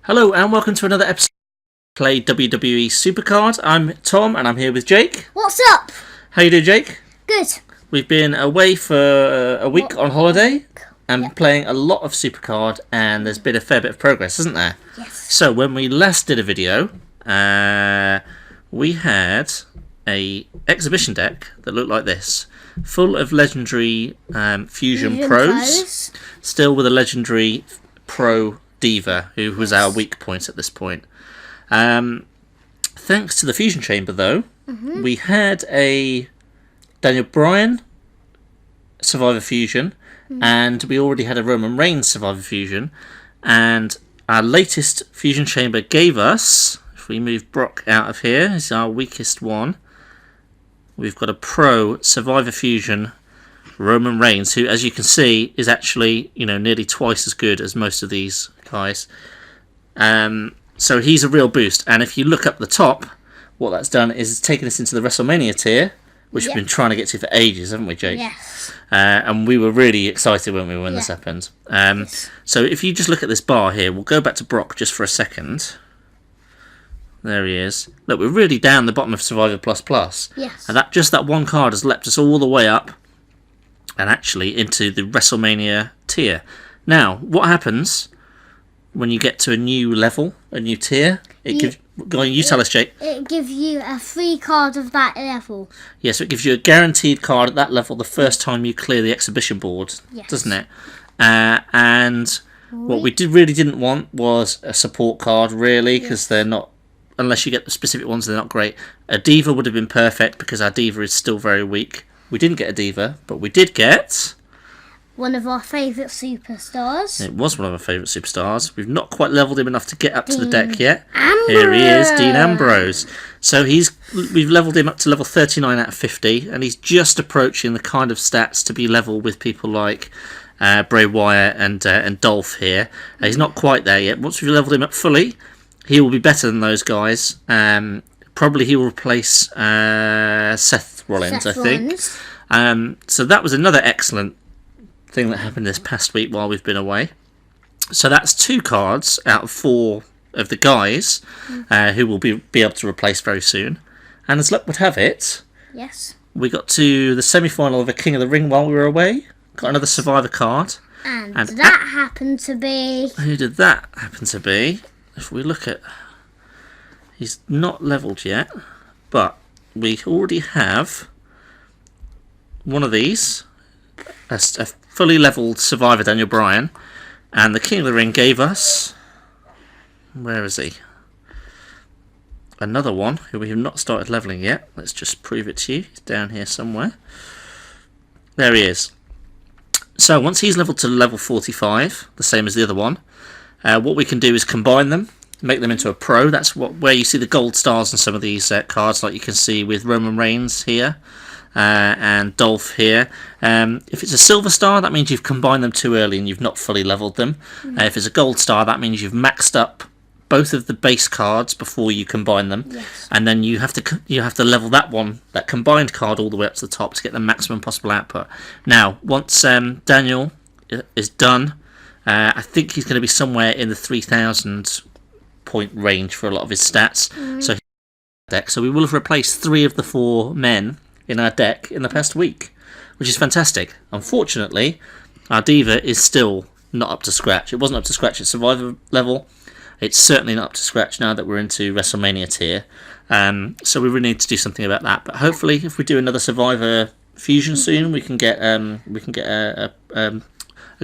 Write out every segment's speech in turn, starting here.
Hello and welcome to another episode of Play WWE SuperCard. I'm Tom and I'm here with Jake. What's up? How you doing, Jake? Good. We've been away for a week on holiday and playing a lot of SuperCard, and there's been a fair bit of progress, hasn't there? Yes. So when we last did a video, we had a exhibition deck that looked like this, full of legendary Fusion Pros, still with a legendary Pro Diva, who was our weak point at this point. Thanks to the Fusion Chamber, though, we had a Daniel Bryan Survivor Fusion, and we already had a Roman Reigns Survivor Fusion, and our latest Fusion Chamber gave us, if we move Brock out of here, is our weakest one, we've got a Pro Survivor Fusion Roman Reigns, who, as you can see, is actually, nearly twice as good as most of these guys. So he's a real boost. And if you look up the top, what that's done is it's taken us into the Wrestlemania tier, which we've been trying to get to for ages, haven't we, Jake? Yes. And we were really excited, weren't we, when this happened? So if you just look at this bar here, we'll go back to Brock just for a second. There he is. Look, we're really down the bottom of Survivor Plus. Yes. And that one card has leapt us all the way up and actually into the Wrestlemania tier. Now, what happens when you get to a new level, a new tier? Go on, you tell us, Jake. It gives you a free card of that level. Yeah, so it gives you a guaranteed card at that level the first time you clear the exhibition board, doesn't it? And what we really didn't want was a support card, really, because they're not, unless you get the specific ones, they're not great. A Diva would have been perfect because our Diva is still very weak. We didn't get a Diva, but we did get one of our favourite superstars. It was one of our favourite superstars. We've not quite levelled him enough to get up to the deck yet. Ambrose. Here he is, Dean Ambrose. So we've levelled him up to level 39 out of 50, and he's just approaching the kind of stats to be level with people like Bray Wyatt and Dolph here. He's not quite there yet. Once we've levelled him up fully, he will be better than those guys. Probably he will replace Seth Rollins, I think. So that was another excellent thing that happened this past week while we've been away. So that's 2 cards out of 4 of the guys who will be able to replace very soon. And as luck would have it, we got to the semi-final of a King of the Ring while we were away. Got another Survivor card. And that happened to be... Who did that happen to be? If we look at... He's not levelled yet, but we already have one of these, a fully levelled Survivor Daniel Bryan, and the King of the Ring gave us, where is he? Another one who we have not started levelling yet. Let's just prove it to you. He's down here somewhere. There he is. So once he's levelled to level 45, the same as the other one, what we can do is combine them, make them into a Pro. That's where you see the gold stars on some of these cards, like you can see with Roman Reigns here and Dolph here. If it's a silver star, that means you've combined them too early and you've not fully leveled them. If it's a gold star, that means you've maxed up both of the base cards before you combine them, and then you have to level that combined card all the way up to the top to get the maximum possible output. Now, once Daniel is done, I think he's going to be somewhere in the 3,000 point range for a lot of his stats. So we will have replaced 3 of the 4 men in our deck in the past week, which is fantastic. Unfortunately, our Diva is still not up to scratch. It wasn't up to scratch at Survivor level. It's certainly not up to scratch now that we're into Wrestlemania tier. So we really need to do something about that. But hopefully, if we do another Survivor Fusion soon, we can get a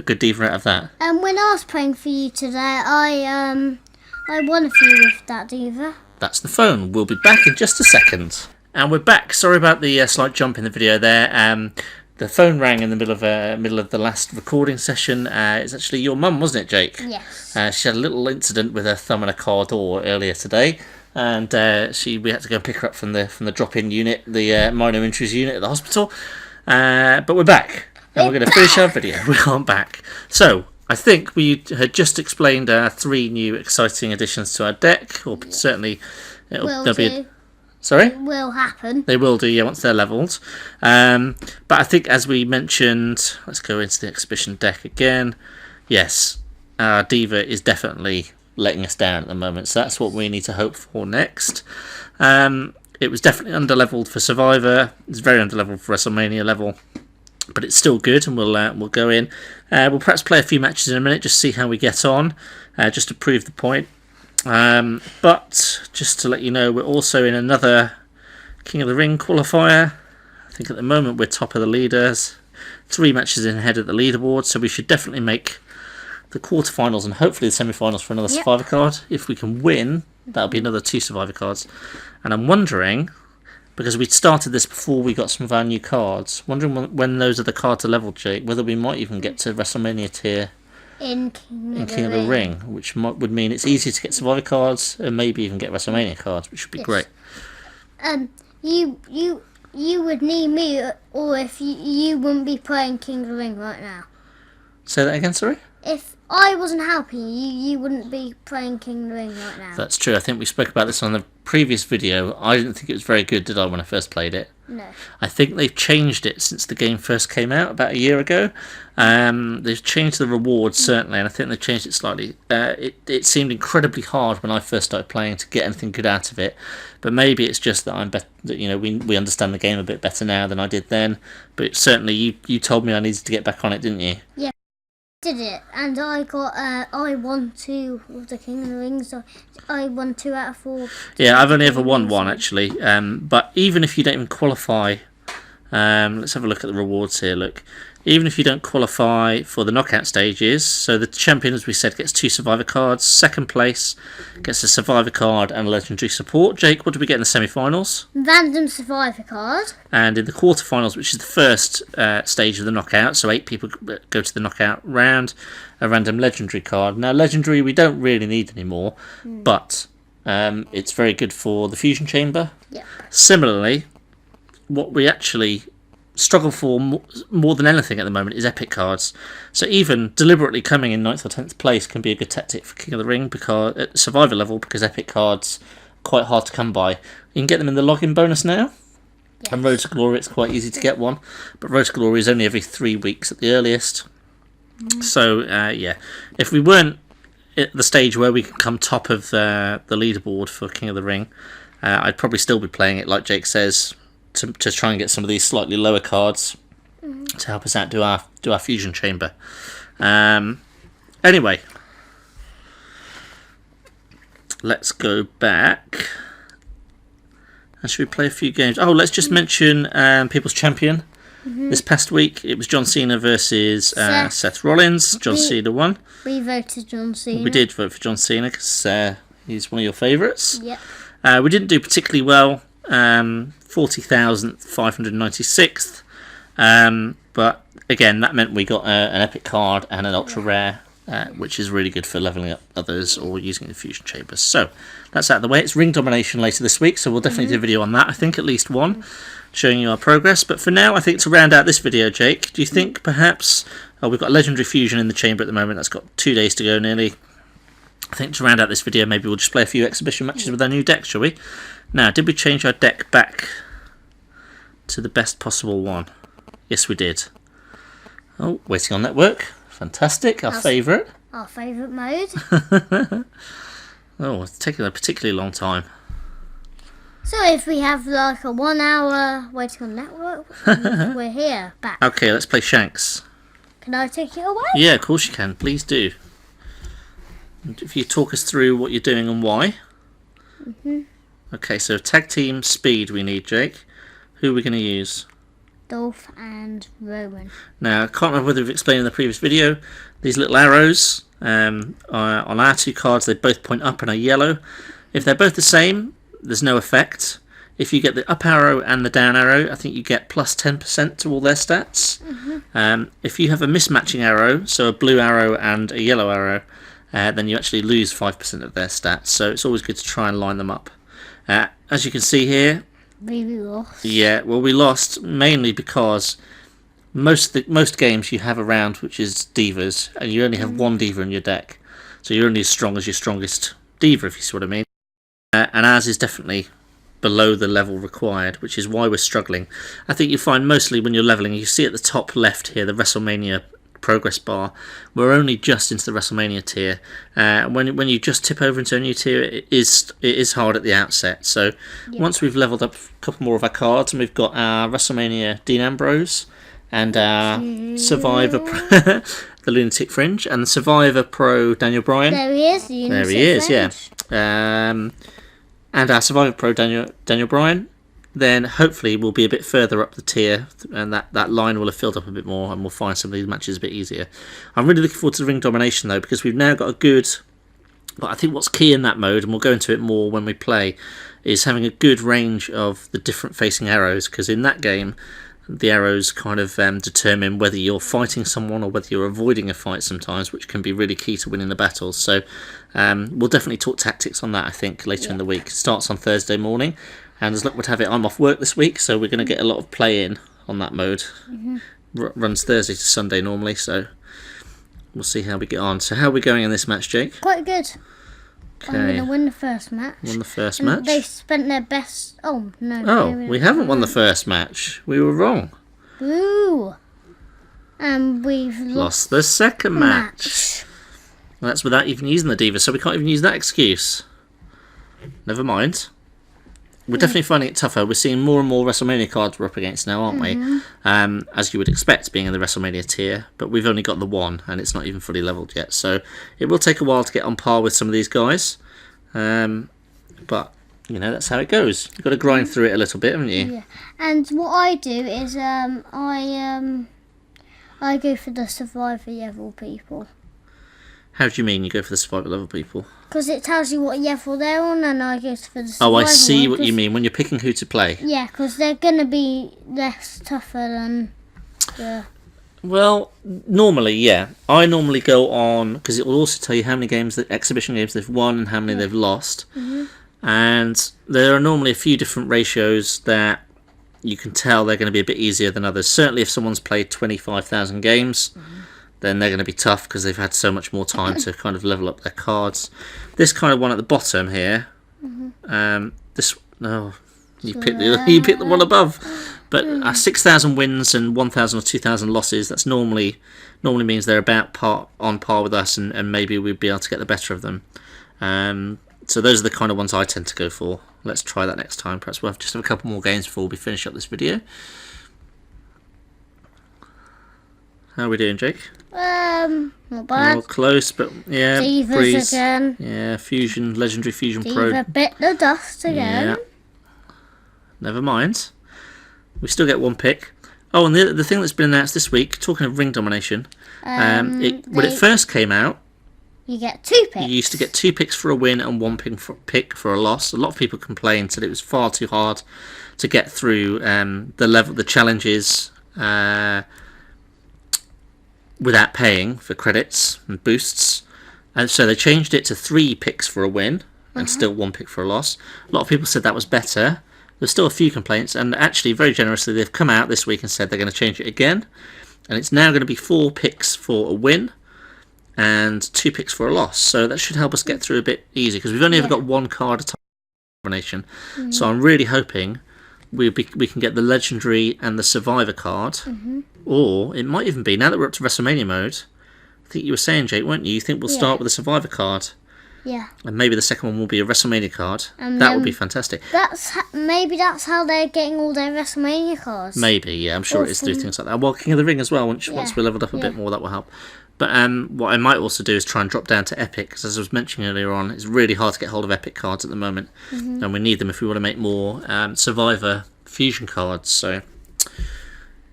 good Diva out of that. When I was playing for you today, I won a few with that Diva. That's the phone. We'll be back in just a second. And we're back. Sorry about the slight jump in the video there. The phone rang in the middle of the last recording session. It's actually your mum, wasn't it, Jake? Yes. She had a little incident with her thumb in a car door earlier today, and we had to go and pick her up from the drop-in unit, the minor injuries unit at the hospital. But we're back, and we're going to finish our video. We aren't back. So I think we had just explained our 3 new exciting additions to our deck, or certainly there'll be. Sorry? It will happen. They will do, yeah, once they're levelled. But I think, as we mentioned, let's go into the exhibition deck again. Yes, Diva is definitely letting us down at the moment. So that's what we need to hope for next. It was definitely underleveled for Survivor. It's very underleveled for WrestleMania level, but it's still good, and we'll go in. We'll perhaps play a few matches in a minute, just see how we get on, just to prove the point. But just to let you know, we're also in another King of the Ring qualifier. I think at the moment we're top of the leaders, 3 matches in ahead of the leaderboard, so we should definitely make the quarterfinals and hopefully the semi-finals for another Survivor card. If we can win, that'll be another 2 Survivor cards. And I'm wondering, because we started this before we got some of our new cards, wondering when those other cards are leveled, Jake, whether we might even get to WrestleMania tier in King of the Ring, which would mean it's easier to get Survivor cards and maybe even get WrestleMania cards, which would be great. You would need me, or if you wouldn't be playing King of the Ring right now. Say that again, sorry? If I wasn't helping you wouldn't be playing King of the Ring right now. That's true. I think we spoke about this on the previous video. I didn't think it was very good, did I, when I first played it? No. I think they've changed it since the game first came out about a year ago. They've changed the rewards, certainly, and I think they've changed it slightly. It seemed incredibly hard when I first started playing to get anything good out of it, but maybe it's just that we understand the game a bit better now than I did then. But certainly, you told me I needed to get back on it, didn't you? Yeah. Did it, and I won 2 with the King of the Ring, so I won 2 out of 4. Yeah, I've only ever won 1 actually. But even if you don't even qualify, let's have a look at the rewards here. Look, even if you don't qualify for the knockout stages, so the champion, as we said, gets 2 Survivor cards. Second place gets a Survivor card and a legendary support. Jake, what do we get in the semi-finals? Random Survivor card. And in the quarterfinals, which is the first stage of the knockout, so 8 people go to the knockout round, a random legendary card. Now, legendary we don't really need anymore, but it's very good for the fusion chamber. Yep. Similarly, what we actually struggle for more than anything at the moment is epic cards. So even deliberately coming in 9th or 10th place can be a good tactic for King of the Ring, because at Survivor level, because epic cards are quite hard to come by. You can get them in the login bonus now. Yes. And Road to Glory, it's quite easy to get one, but Road to Glory is only every 3 weeks at the earliest. So yeah, if we weren't at the stage where we could come top of the leaderboard for King of the Ring, I'd probably still be playing it, like Jake says, to try and get some of these slightly lower cards to help us out do our fusion chamber. Anyway, let's go back. And should we play a few games? Oh, let's just mention People's Champion. This past week, it was John Cena versus Seth Rollins. John Cena won. We voted John Cena. We did vote for John Cena because he's one of your favourites. Yep. We didn't do particularly well. 40,596th. But again, that meant we got an epic card and an ultra rare, which is really good for leveling up others or using the fusion chambers. So that's out of the way. It's ring domination later this week, so we'll definitely do a video on that. I think at least one, showing you our progress. But for now, I think to round out this video, Jake, do you think perhaps we've got legendary fusion in the chamber at the moment? That's got 2 days to go nearly. I think to round out this video, maybe we'll just play a few exhibition matches with our new deck, shall we? Now, did we change our deck back to the best possible one? Yes, we did. Oh, waiting on network. Fantastic. Our favourite. Our favourite mode. Oh, it's taking a particularly long time. So if we have like a 1 hour waiting on network, we're here, back. Okay, let's play Shanks. Can I take it away? Yeah, of course you can. Please do. And if you talk us through what you're doing and why. Okay, so tag team speed we need, Jake. Who are we going to use? Dolph and Roman. Now, I can't remember whether we've explained in the previous video. These little arrows on our 2 cards, they both point up and are yellow. If they're both the same, there's no effect. If you get the up arrow and the down arrow, I think you get plus 10% to all their stats. If you have a mismatching arrow, so a blue arrow and a yellow arrow, then you actually lose 5% of their stats. So it's always good to try and line them up. As you can see here, We lost. yeah, well, we lost mainly because most games you have a round which is divas, and you only have 1 diva in your deck, so you're only as strong as your strongest diva, if you see what I mean. And ours is definitely below the level required, which is why we're struggling. I think you find mostly when you're leveling, you see at the top left here the WrestleMania progress bar. We're only just into the Wrestlemania tier. When you just tip over into a new tier, it is hard at the outset. So once we've leveled up a couple more of our cards, and we've got our Wrestlemania Dean Ambrose and our Survivor the Lunatic Fringe and the Survivor Pro Daniel Bryan. There he is. There he is. Yeah. And our Survivor Pro Daniel Bryan. Then hopefully we'll be a bit further up the tier, and that line will have filled up a bit more, and we'll find some of these matches a bit easier. I'm really looking forward to the ring domination though, because we've now got a good. But I think what's key in that mode, and we'll go into it more when we play, is having a good range of the different facing arrows. Because in that game, the arrows kind of determine whether you're fighting someone or whether you're avoiding a fight sometimes, which can be really key to winning the battles. So we'll definitely talk tactics on that, I think, later in the week. It starts on Thursday morning. And as luck would have it, I'm off work this week, so we're going to get a lot of play in on that mode. Runs Thursday to Sunday normally, so we'll see how we get on. So how are we going in this match, Jake? Quite good. Okay. I'm going to win the first match. Won the first And match? They spent their best... Oh, no. Oh, we haven't won the first match. We were wrong. Boo! And we've Lost the second match. Well, that's without even using the Diva, so we can't even use that excuse. Never mind. We're definitely finding it tougher. We're seeing more and more WrestleMania cards we're up against now, aren't we? As you would expect, being in the WrestleMania tier. But we've only got the one, and it's not even fully leveled yet. So it will take a while to get on par with some of these guys. But, you know, that's how it goes. You've got to grind through it a little bit, haven't you? Yeah. And what I do is I go for the Survivor level people. How do you mean you go for the Survivor level people? Because it tells you what level they're on, and I go for the Survivor. Oh, I see one, what you mean when you're picking who to play. Yeah, because they're going to be less tougher than the... Well, normally, yeah. I normally go on, because it will also tell you how many exhibition games they've won and how many they've lost. And there are normally a few different ratios that you can tell they're going to be a bit easier than others. Certainly if someone's played 25,000 games, then they're going to be tough because they've had so much more time to kind of level up their cards. This kind of one at the bottom here, you picked the one above. But 6,000 wins and 1,000 or 2,000 losses, that's normally means they're about on par with us, and maybe we'd be able to get the better of them. So those are the kind of ones I tend to go for. Let's try that next time. Perhaps we'll have a couple more games before we finish up this video. How are we doing, Jake? Not bad. Well, close, but yeah. Divas Breeze. again. Yeah, Legendary Fusion Diva Pro. bit the dust again. Yeah. Never mind. We still get one pick. Oh, and the thing that's been announced this week, talking of ring domination, when it first came out, you get 2 picks. you used to get 2 picks for a win and 1 pick for a loss. A lot of people complained that it was far too hard to get through the challenges without paying for credits and boosts, and so they changed it to 3 picks for a win and still 1 pick for a loss. A lot of people said that was better. There's still a few complaints, and actually very generously they've come out this week and said they're going to change it again, and it's now going to be 4 picks for a win and 2 picks for a loss. So that should help us get through a bit easier, because we've only ever got 1 card at a time combination. So I'm really hoping we can get the Legendary and the Survivor card, or it might even be, now that we're up to WrestleMania mode, I think you were saying, Jake, weren't you? You think we'll start with a Survivor card? Yeah. And maybe the second one will be a WrestleMania card. And that would be fantastic. Maybe that's how they're getting all their WrestleMania cards. Maybe, yeah, I'm sure it is through things like that. Well, King of the Ring as well, once we're leveled up a bit more, that will help. But what I might also do is try and drop down to Epic, because as I was mentioning earlier on, it's really hard to get hold of Epic cards at the moment, and we need them if we want to make more Survivor Fusion cards. So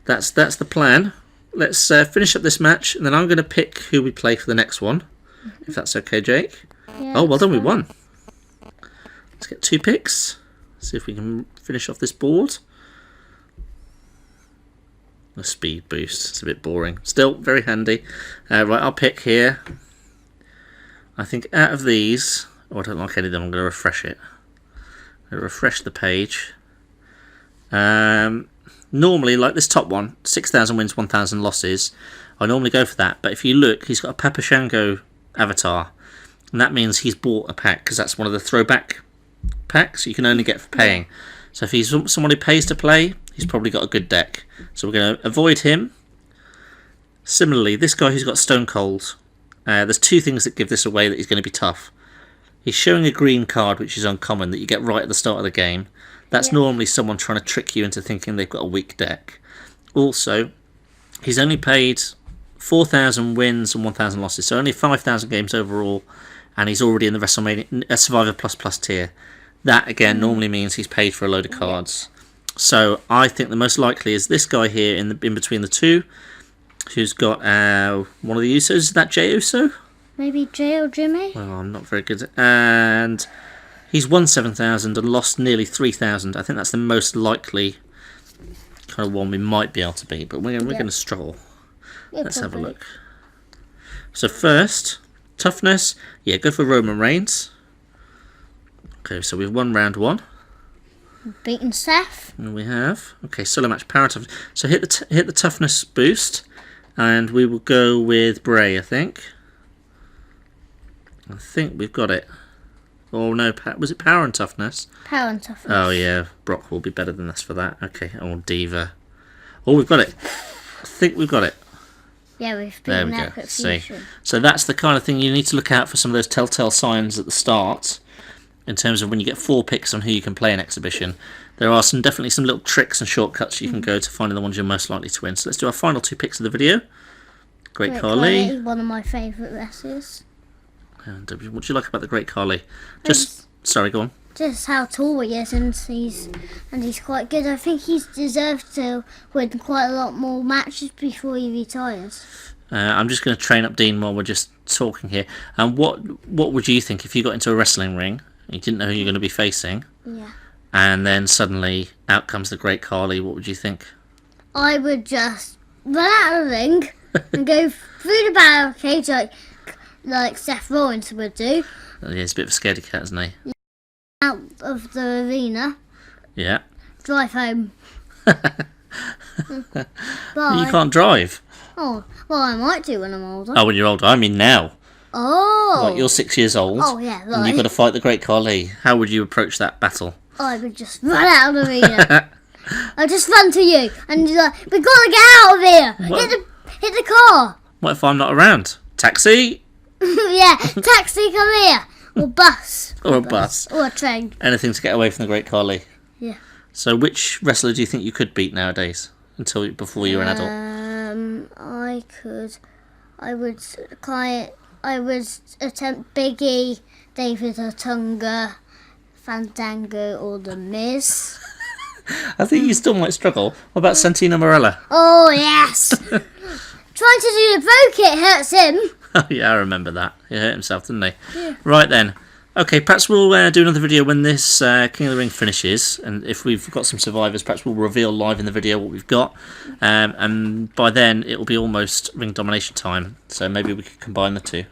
that's the plan. Let's finish up this match, and then I'm going to pick who we play for the next one, if that's okay, Jake. Yeah, oh, well done, we won. Let's get 2 picks. See if we can finish off this board. A speed boost. It's a bit boring. Still very handy. Right, I'll pick here. I think out of these, I don't like any of them. I'm going to refresh it. I'm going to refresh the page. Normally, like this top one, 6,000 wins, 1,000 losses. I normally go for that. But if you look, he's got a Papa Shango avatar. And that means he's bought a pack, because that's one of the throwback packs you can only get for paying. So if he's someone who pays to play, he's probably got a good deck. So we're going to avoid him. Similarly, this guy who's got Stone Cold, there's two things that give this away that he's going to be tough. He's showing a green card, which is uncommon, that you get right at the start of the game. That's normally someone trying to trick you into thinking they've got a weak deck. Also, he's only paid 4,000 wins and 1,000 losses, so only 5,000 games overall, and he's already in the Wrestlemania Survivor Plus tier. That, again, normally means he's paid for a load of cards. So I think the most likely is this guy here in between the two, who's got one of the Usos. Is that Jey Uso? Maybe Jey or Jimmy? Well, I'm not very good. And he's won 7,000 and lost nearly 3,000. I think that's the most likely kind of one we might be able to beat, but we're going to struggle. Let's have a look. So first, toughness. Yeah, go for Roman Reigns. Okay, so we've won round 1. Beaten Seth. And we have. Okay, solo match power toughness. So hit the toughness boost, and we will go with Bray. I think we've got it. Oh no, was it power and toughness? Power and toughness. Oh yeah, Brock will be better than us for that. Okay, oh Diva. Oh, we've got it. I think we've got it. Yeah, we've There beaten we Epic go. See, Fusion. so that's the kind of thing you need to look out for. Some of those telltale signs at the start, in terms of when you get 4 picks on who you can play in exhibition. There are definitely some little tricks and shortcuts you can go to finding the ones you're most likely to win. So let's do our final 2 picks of the video. Great Khali. One of my favourite wrestlers. And what do you like about the Great Khali? Sorry, go on. Just how tall he is, and he's quite good. I think he's deserved to win quite a lot more matches before he retires. I'm just going to train up Dean while we're just talking here. And what would you think if you got into a wrestling ring, you didn't know who you're going to be facing, and then suddenly out comes the Great Khali? What would you think? I would just run out of the ring and go through the barricades like Seth Rollins would do. Yeah, he's a bit of a scaredy cat, isn't he? Out of the arena. Yeah. Drive home. You can't drive. Oh, well, I might do when I'm older. Oh, when you're older. I mean now. Oh. Like, you're 6 years old. Oh, yeah, right. And you've got to fight the Great Khali. How would you approach that battle? I would just run out of the arena. I'd just run to you and just like, we've got to get out of here. What? Hit the car. What if I'm not around? Taxi? Yeah, taxi, come here. Or bus. Or a bus. Or a train. Anything to get away from the Great Khali. Yeah. So which wrestler do you think you could beat nowadays? Before you're an adult? I would attempt Biggie, David Otunga, Fandango, or The Miz. I think you still might struggle. What about Santino Marella? Oh, yes. Trying to do the bro kick hurts him. Oh yeah, I remember that. He hurt himself, didn't he? Yeah. Right then. Okay, perhaps we'll do another video when this King of the Ring finishes, and if we've got some survivors, perhaps we'll reveal live in the video what we've got, and by then it will be almost ring domination time, so maybe we could combine the two.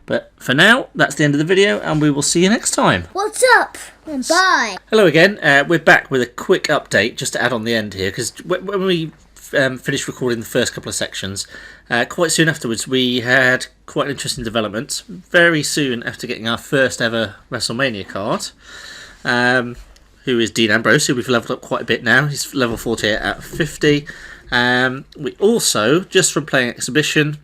But for now, that's the end of the video, and we will see you next time. What's up? And bye. Hello again. We're back with a quick update, just to add on the end here, because when we finished recording the first couple of sections, quite soon afterwards we had quite an interesting development. Very soon after getting our first ever Wrestlemania card, who is Dean Ambrose, who we've leveled up quite a bit now. He's level 48 out of 50. We also, just from playing Exhibition,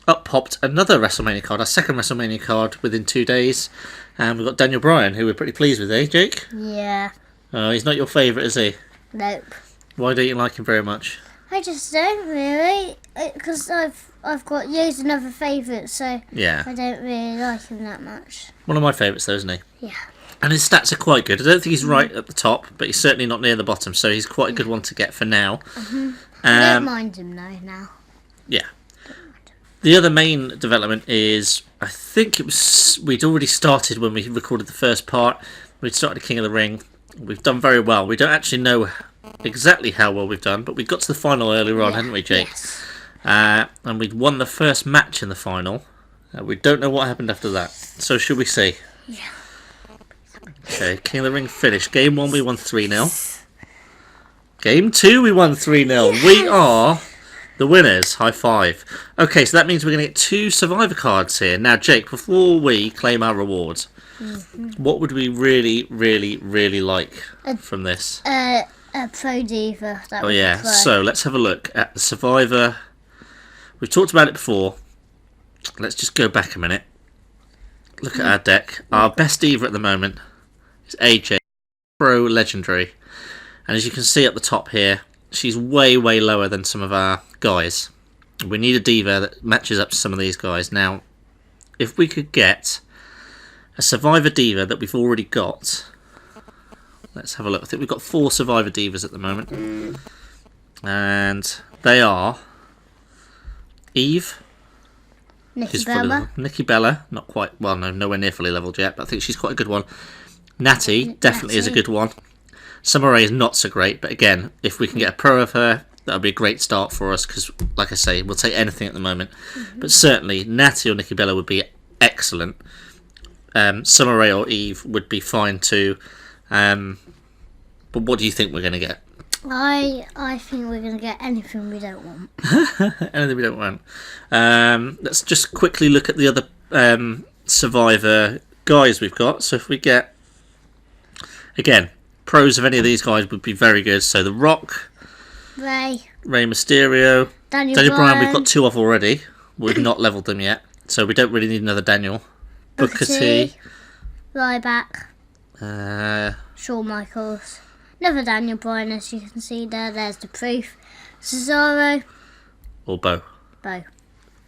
up popped another Wrestlemania card, our second Wrestlemania card within 2 days. And we've got Daniel Bryan, who we're pretty pleased with, eh, Jake? Yeah. He's not your favourite, is he? Nope. Why don't you like him very much? I just don't really, because I've got loads of other favourites, so Yeah. I don't really like him that much. One of my favourites, though, isn't he? Yeah. And his stats are quite good. I don't think he's right at the top, but he's certainly not near the bottom, so he's quite a good one to get for now. I don't mind him though now. Yeah. The other main development is, I think we'd already started when we recorded the first part. We'd started King of the Ring. We've done very well. We don't actually know exactly how well we've done, but we got to the final earlier on, hadn't we, Jake? Yes. And we'd won the first match in the final. We don't know what happened after that. So should we see? Yeah. Okay, King of the Ring finished. Game 1 we won 3-0. Game 2 we won 3-0. Yes. We are the winners. High five. Okay, so that means we're going to get 2 Survivor cards here. Now, Jake, before we claim our rewards, what would we really, really, really like from this? A Pro Diva. That Oh yeah, so let's have a look at the Survivor. We've talked about it before. Let's just go back a minute. Look at our deck. Our best diva at the moment is AJ, Pro Legendary. And as you can see up the top here, she's way, way lower than some of our guys. We need a diva that matches up to some of these guys. Now, if we could get a Survivor diva that we've already got, let's have a look. I think we've got 4 Survivor divas at the moment, and they are Eve, Nikki Bella, not quite, well, no, nowhere near fully leveled yet, but I think she's quite a good one. Natty definitely is a good one. Summer Rae is not so great, but again, if we can get a pro of her, that would be a great start for us, because, like I say, we'll take anything at the moment. But certainly, Natty or Nikki Bella would be excellent. Summer Rae or Eve would be fine too. But what do you think we're going to get? I think we're going to get anything we don't want. Anything we don't want. Let's just quickly look at the other Survivor guys we've got. So if we get, again, pros of any of these guys would be very good. So The Rock, Rey Mysterio, Daniel Bryan, we've got 2 off already. We've not leveled them yet, so we don't really need another Daniel. Booker T, Ryback, Shawn Michaels, another Daniel Bryan, as you can see there. There's the proof. Cesaro or Bo. Bo.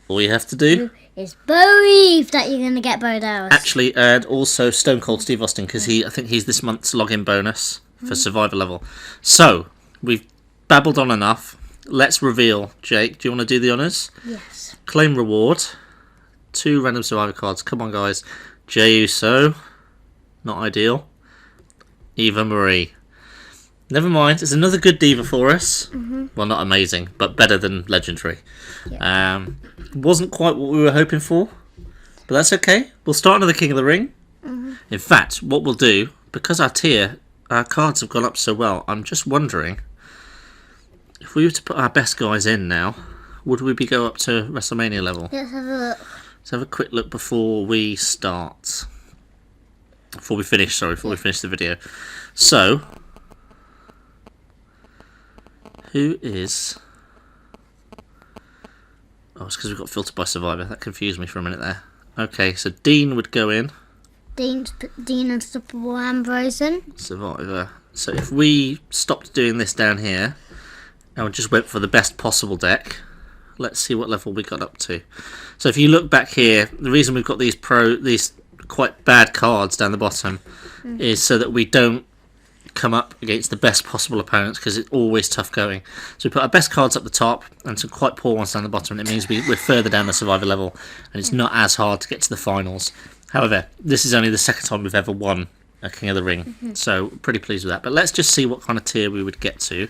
All you have to do is believe that you're going to get Bo Dallas. Actually, and also Stone Cold Steve Austin, because I think he's this month's login bonus for Survivor level. So we've babbled on enough. Let's reveal. Jake, do you want to do the honours? Yes. Claim reward. 2 random Survivor cards. Come on, guys. Jey Uso. Not ideal. Eva Marie. Never mind. It's another good diva for us. Well, not amazing, but better than legendary. Yeah. Wasn't quite what we were hoping for, but that's okay. We'll start another King of the Ring. In fact, what we'll do, because our cards have gone up so well, I'm just wondering, if we were to put our best guys in now, would we go up to WrestleMania level? Let's have a look. Let's have a quick look before we start. Before we finish the video. So, who is... Oh, it's because we've got filtered by Survivor. That confused me for a minute there. Okay, so Dean would go in. Dean Unstoppable Ambrosen. Survivor. So if we stopped doing this down here, and we just went for the best possible deck, let's see what level we got up to. So if you look back here, the reason we've got these quite bad cards down the bottom is so that we don't come up against the best possible opponents, because it's always tough going. So we put our best cards up the top and some quite poor ones down the bottom, and it means we're further down the Survivor level and it's not as hard to get to the finals. However, this is only the second time we've ever won a King of the Ring, so pretty pleased with that. But let's just see what kind of tier we would get to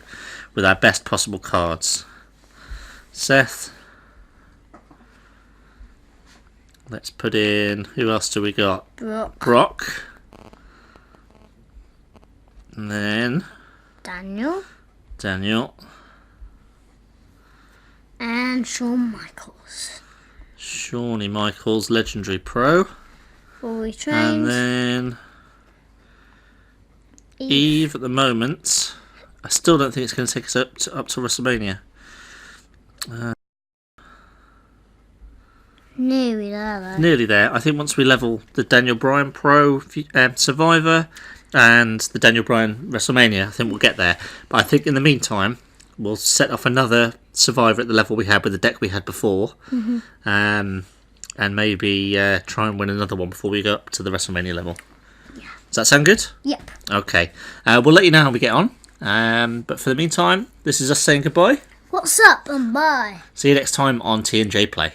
with our best possible cards. Seth. Let's put in, who else do we got? Brock. And then Daniel. And Shawn Michaels. Shawnee Michaels, Legendary Pro. Fully trained. And then Eve at the moment. I still don't think it's going to take us up to WrestleMania. Nearly there, though. Nearly there. I think once we level the Daniel Bryan Pro Survivor and the Daniel Bryan WrestleMania, I think we'll get there. But I think in the meantime, we'll set off another Survivor at the level we had with the deck we had before. And maybe try and win another one before we go up to the WrestleMania level. Yeah. Does that sound good? Yep. Okay. We'll let you know how we get on. But for the meantime, this is us saying goodbye. What's up and bye. See you next time on T&J Play.